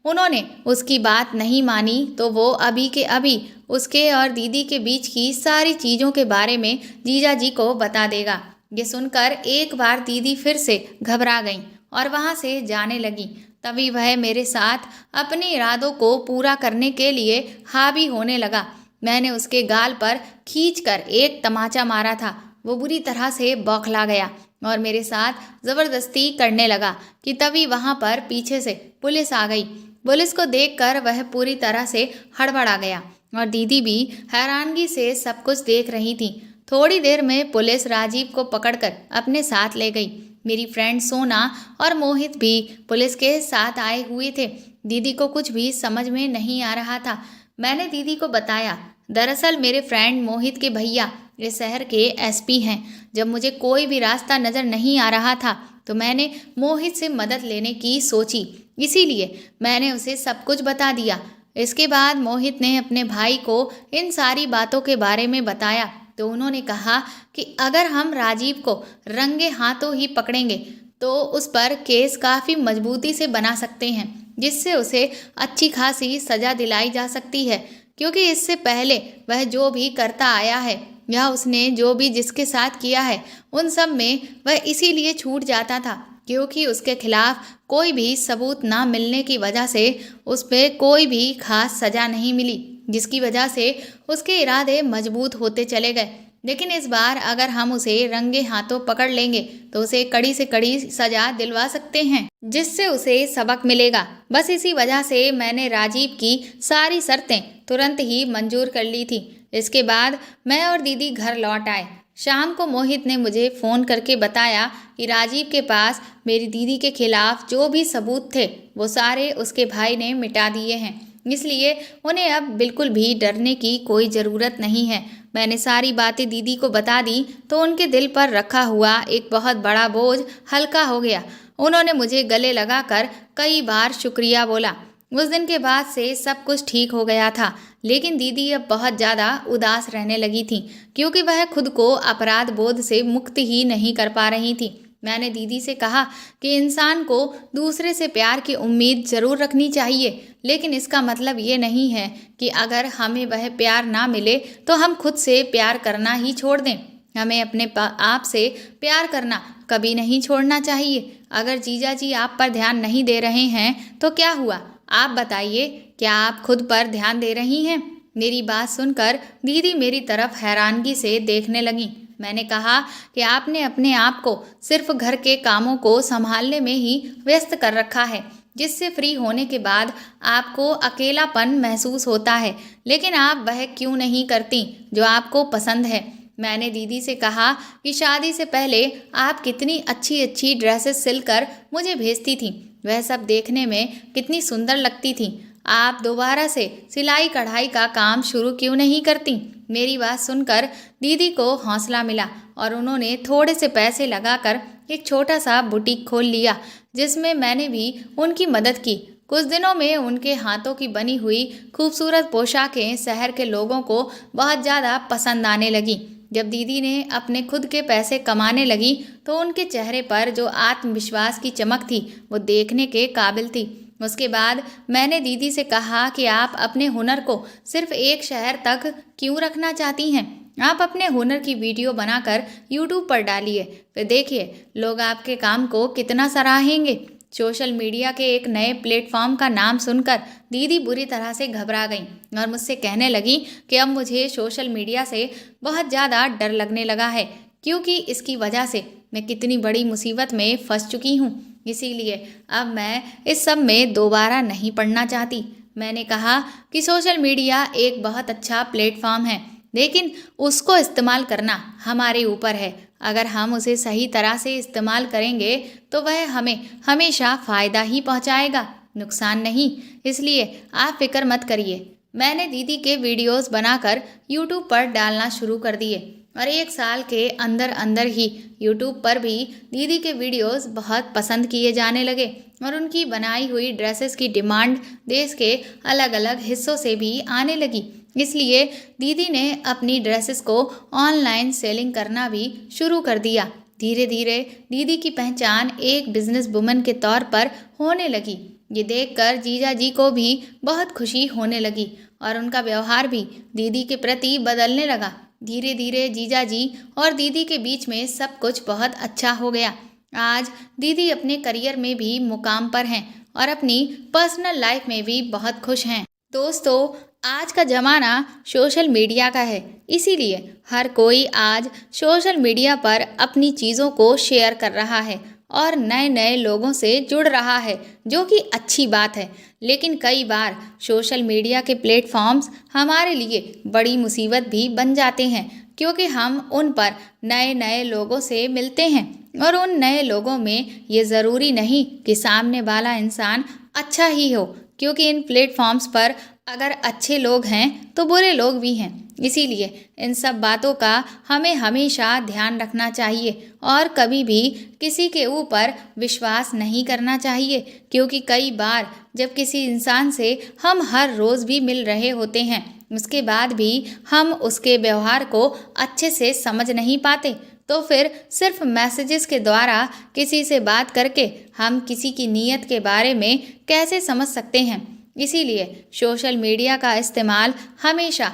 उन्होंने उसकी बात नहीं मानी तो वो अभी के अभी उसके और दीदी के बीच की सारी चीज़ों के बारे में जीजा जी को बता देगा। ये सुनकर एक बार दीदी फिर से घबरा गई और वहाँ से जाने लगी। तभी वह मेरे साथ अपने इरादों को पूरा करने के लिए हावी होने लगा। मैंने उसके गाल पर खींचकर एक तमाचा मारा था। वो बुरी तरह से बौखला गया और मेरे साथ ज़बरदस्ती करने लगा कि तभी वहाँ पर पीछे से पुलिस आ गई। पुलिस को देखकर वह पूरी तरह से हड़बड़ा गया और दीदी भी हैरानगी से सब कुछ देख रही थी। थोड़ी देर में पुलिस राजीव को पकड़कर अपने साथ ले गई। मेरी फ्रेंड सोना और मोहित भी पुलिस के साथ आए हुए थे। दीदी को कुछ भी समझ में नहीं आ रहा था। मैंने दीदी को बताया, दरअसल मेरे फ्रेंड मोहित के भैया इस शहर के एसपी हैं। जब मुझे कोई भी रास्ता नज़र नहीं आ रहा था तो मैंने मोहित से मदद लेने की सोची, इसीलिए मैंने उसे सब कुछ बता दिया। इसके बाद मोहित ने अपने भाई को इन सारी बातों के बारे में बताया तो उन्होंने कहा कि अगर हम राजीव को रंगे हाथों ही पकड़ेंगे तो उस पर केस काफ़ी मजबूती से बना सकते हैं, जिससे उसे अच्छी खासी सज़ा दिलाई जा सकती है। क्योंकि इससे पहले वह जो भी करता आया है या उसने जो भी जिसके साथ किया है उन सब में वह इसीलिए छूट जाता था क्योंकि उसके खिलाफ कोई भी सबूत ना मिलने की वजह से उस पर कोई भी खास सज़ा नहीं मिली, जिसकी वजह से उसके इरादे मजबूत होते चले गए। लेकिन इस बार अगर हम उसे रंगे हाथों पकड़ लेंगे तो उसे कड़ी से कड़ी सज़ा दिलवा सकते हैं, जिससे उसे सबक मिलेगा। बस इसी वजह से मैंने राजीव की सारी शर्तें तुरंत ही मंजूर कर ली थी। इसके बाद मैं और दीदी घर लौट आए। शाम को मोहित ने मुझे फ़ोन करके बताया कि राजीव के पास मेरी दीदी के खिलाफ जो भी सबूत थे वो सारे उसके भाई ने मिटा दिए हैं, इसलिए उन्हें अब बिल्कुल भी डरने की कोई ज़रूरत नहीं है। मैंने सारी बातें दीदी को बता दी तो उनके दिल पर रखा हुआ एक बहुत बड़ा बोझ हल्का हो गया। उन्होंने मुझे गले लगाकर कई बार शुक्रिया बोला। उस दिन के बाद से सब कुछ ठीक हो गया था, लेकिन दीदी अब बहुत ज़्यादा उदास रहने लगी थी क्योंकि वह खुद को अपराध बोध से मुक्त ही नहीं कर पा रही थी। मैंने दीदी से कहा कि इंसान को दूसरे से प्यार की उम्मीद ज़रूर रखनी चाहिए, लेकिन इसका मतलब ये नहीं है कि अगर हमें वह प्यार ना मिले तो हम खुद से प्यार करना ही छोड़ दें। हमें अपने आप से प्यार करना कभी नहीं छोड़ना चाहिए। अगर जीजा जी आप पर ध्यान नहीं दे रहे हैं तो क्या हुआ, आप बताइए, क्या आप खुद पर ध्यान दे रही हैं? मेरी बात सुनकर दीदी मेरी तरफ हैरानगी से देखने लगी। मैंने कहा कि आपने अपने आप को सिर्फ घर के कामों को संभालने में ही व्यस्त कर रखा है, जिससे फ्री होने के बाद आपको अकेलापन महसूस होता है, लेकिन आप वह क्यों नहीं करती जो आपको पसंद है। मैंने दीदी से कहा कि शादी से पहले आप कितनी अच्छी अच्छी ड्रेसेस सिलकर मुझे भेजती थीं, वह सब देखने में कितनी सुंदर लगती थी। आप दोबारा से सिलाई कढ़ाई का काम शुरू क्यों नहीं करती? मेरी बात सुनकर दीदी को हौसला मिला और उन्होंने थोड़े से पैसे लगाकर एक छोटा सा बुटीक खोल लिया, जिसमें मैंने भी उनकी मदद की। कुछ दिनों में उनके हाथों की बनी हुई खूबसूरत पोशाकें शहर के लोगों को बहुत ज़्यादा पसंद आने लगी। जब दीदी ने अपने खुद के पैसे कमाने लगी तो उनके चेहरे पर जो आत्मविश्वास की चमक थी वो देखने के काबिल थी। उसके बाद मैंने दीदी से कहा कि आप अपने हुनर को सिर्फ एक शहर तक क्यों रखना चाहती हैं? आप अपने हुनर की वीडियो बनाकर यूट्यूब पर डालिए, फिर देखिए लोग आपके काम को कितना सराहेंगे। सोशल मीडिया के एक नए प्लेटफॉर्म का नाम सुनकर दीदी बुरी तरह से घबरा गईं और मुझसे कहने लगी कि अब मुझे सोशल मीडिया से बहुत ज़्यादा डर लगने लगा है, क्योंकि इसकी वजह से मैं कितनी बड़ी मुसीबत में फंस चुकी हूँ। इसीलिए अब मैं इस सब में दोबारा नहीं पड़ना चाहती। मैंने कहा कि सोशल मीडिया एक बहुत अच्छा प्लेटफॉर्म है, लेकिन उसको इस्तेमाल करना हमारे ऊपर है। अगर हम उसे सही तरह से इस्तेमाल करेंगे तो वह हमें हमेशा फ़ायदा ही पहुंचाएगा, नुकसान नहीं। इसलिए आप फिक्र मत करिए। मैंने दीदी के वीडियोस बनाकर यूट्यूब पर डालना शुरू कर दिए और 1 साल के अंदर अंदर ही यूट्यूब पर भी दीदी के वीडियोस बहुत पसंद किए जाने लगे और उनकी बनाई हुई ड्रेसेस की डिमांड देश के अलग अलग हिस्सों से भी आने लगी। इसलिए दीदी ने अपनी ड्रेसेस को ऑनलाइन सेलिंग करना भी शुरू कर दिया। धीरे धीरे दीदी की पहचान एक बिजनेस वुमन के तौर पर होने लगी। ये देखकर जीजा जी को भी बहुत खुशी होने लगी और उनका व्यवहार भी दीदी के प्रति बदलने लगा। धीरे धीरे जीजा जी और दीदी के बीच में सब कुछ बहुत अच्छा हो गया। आज दीदी अपने करियर में भी मुकाम पर हैं और अपनी पर्सनल लाइफ में भी बहुत खुश हैं। दोस्तों, आज का ज़माना सोशल मीडिया का है, इसीलिए हर कोई आज सोशल मीडिया पर अपनी चीज़ों को शेयर कर रहा है और नए नए लोगों से जुड़ रहा है, जो कि अच्छी बात है। लेकिन कई बार सोशल मीडिया के प्लेटफॉर्म्स हमारे लिए बड़ी मुसीबत भी बन जाते हैं, क्योंकि हम उन पर नए नए लोगों से मिलते हैं और उन नए लोगों में ये ज़रूरी नहीं कि सामने वाला इंसान अच्छा ही हो, क्योंकि इन प्लेटफॉर्म्स पर अगर अच्छे लोग हैं तो बुरे लोग भी हैं। इसीलिए इन सब बातों का हमें हमेशा ध्यान रखना चाहिए और कभी भी किसी के ऊपर विश्वास नहीं करना चाहिए, क्योंकि कई बार जब किसी इंसान से हम हर रोज़ भी मिल रहे होते हैं, उसके बाद भी हम उसके व्यवहार को अच्छे से समझ नहीं पाते, तो फिर सिर्फ मैसेजेस के द्वारा किसी से बात करके हम किसी की नीयत के बारे में कैसे समझ सकते हैं। इसीलिए सोशल मीडिया का इस्तेमाल हमेशा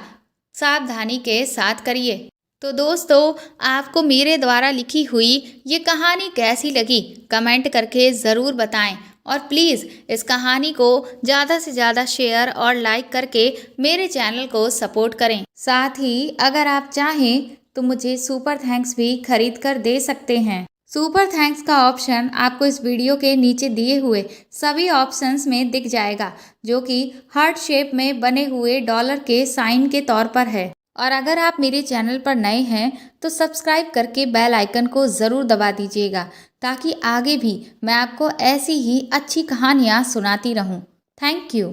सावधानी के साथ करिए। तो दोस्तों, आपको मेरे द्वारा लिखी हुई ये कहानी कैसी लगी कमेंट करके ज़रूर बताएं और प्लीज़ इस कहानी को ज़्यादा से ज़्यादा शेयर और लाइक करके मेरे चैनल को सपोर्ट करें। साथ ही अगर आप चाहें तो मुझे सुपर थैंक्स भी खरीद कर दे सकते हैं। सुपर थैंक्स का ऑप्शन आपको इस वीडियो के नीचे दिए हुए सभी ऑप्शंस में दिख जाएगा, जो कि हार्ट शेप में बने हुए डॉलर के साइन के तौर पर है। और अगर आप मेरे चैनल पर नए हैं तो सब्सक्राइब करके बेल आइकन को ज़रूर दबा दीजिएगा, ताकि आगे भी मैं आपको ऐसी ही अच्छी कहानियाँ सुनाती रहूँ। Thank you.